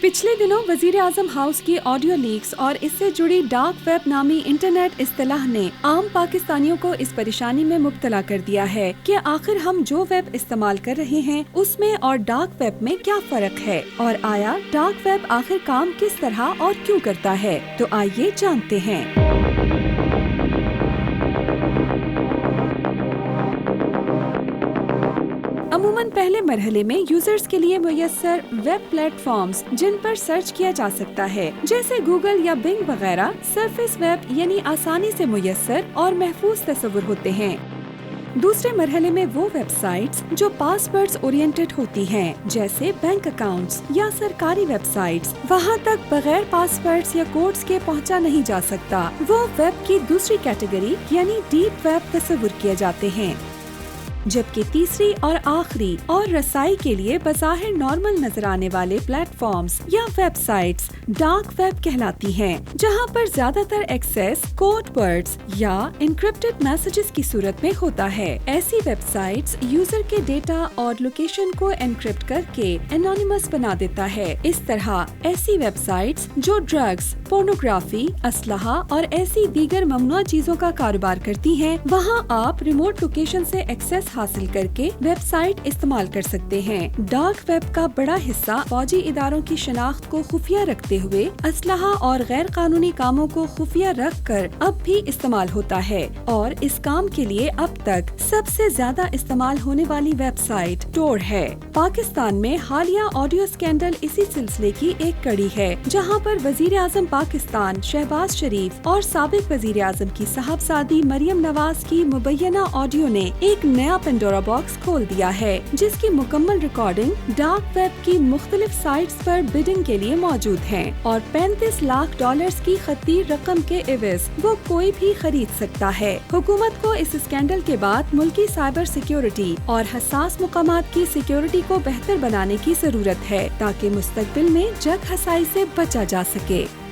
पिछले दिनों वजीर आजम हाउस की ऑडियो लीक्स और इससे जुड़ी डार्क वेब नामी इंटरनेट इस्तिलाह ने आम पाकिस्तानियों को इस परेशानी में मुब्तला कर दिया है कि आखिर हम जो वेब इस्तेमाल कर रहे हैं उसमें और डार्क वेब में क्या फर्क है, और आया डार्क वेब आखिर काम किस तरह और क्यों करता है। तो आइए जानते हैं। अमूमन पहले मरहले में यूजर्स के लिए मुयस्सर वेब प्लेटफॉर्म्स जिन पर सर्च किया जा सकता है, जैसे गूगल या बिंग वगैरह, सरफेस वेब यानी आसानी से मुयस्सर और महफूज तस्वुर होते हैं। दूसरे मरहले में वो वेबसाइट्स जो पासवर्ड्स ओरिएंटेड होती हैं, जैसे बैंक अकाउंट्स या सरकारी वेबसाइट्स, वहाँ तक बगैर पासवर्ड्स या कोड्स के पहुँचा नहीं जा सकता। वो वेब की दूसरी कैटेगरी यानी डीप वेब तस्वुर किए जाते हैं। जबकि तीसरी और आखिरी और रसाई के लिए बज़ाहिर नॉर्मल नजर आने वाले प्लेटफॉर्म्स या वेबसाइट्स डार्क वेब कहलाती हैं, जहां पर ज्यादातर एक्सेस कोड वर्ड्स या एन्क्रिप्टेड मैसेजेस की सूरत में होता है। ऐसी वेबसाइट्स यूजर के डेटा और लोकेशन को एनक्रिप्ट करके एनोनिमस बना देता है। इस तरह ऐसी वेबसाइट्स जो ड्रग्स, पोर्नोग्राफी, असलहा और ऐसी दीगर ममनुआ चीजों का कारोबार करती हैं, वहां आप रिमोट लोकेशन से एक्सेस हासिल करके वेबसाइट इस्तेमाल कर सकते हैं। डार्क वेब का बड़ा हिस्सा फौजी इदारों की शनाख्त को खुफिया रखते हुए असलहा और गैर कानूनी कामों को खुफिया रख कर अब भी इस्तेमाल होता है, और इस काम के लिए अब तक सबसे ज्यादा इस्तेमाल होने वाली वेबसाइट टोर है। पाकिस्तान में हालिया ऑडियो स्कैंडल इसी सिलसिले की एक कड़ी है, जहाँ पर वजीर आजम पाकिस्तान शहबाज शरीफ और साबिक वजीर आजम की साहबजादी मरियम नवाज की मुबैना ऑडियो ने एक नया पेंडोरा बॉक्स खोल दिया है, जिसकी मुकम्मल रिकॉर्डिंग डार्क वेब की मुख्तलिफ साइट्स पर बिडिंग के लिए मौजूद है, और 35 लाख डॉलर्स की खतीर रकम के एवज वो कोई भी खरीद सकता है। हुकूमत को इस स्कैंडल के बाद मुल्की साइबर सिक्योरिटी और हसास मुकामात की सिक्योरिटी को बेहतर बनाने की जरूरत है, ताकि मुस्तकबिल में जग हसाई से बचा जा सके।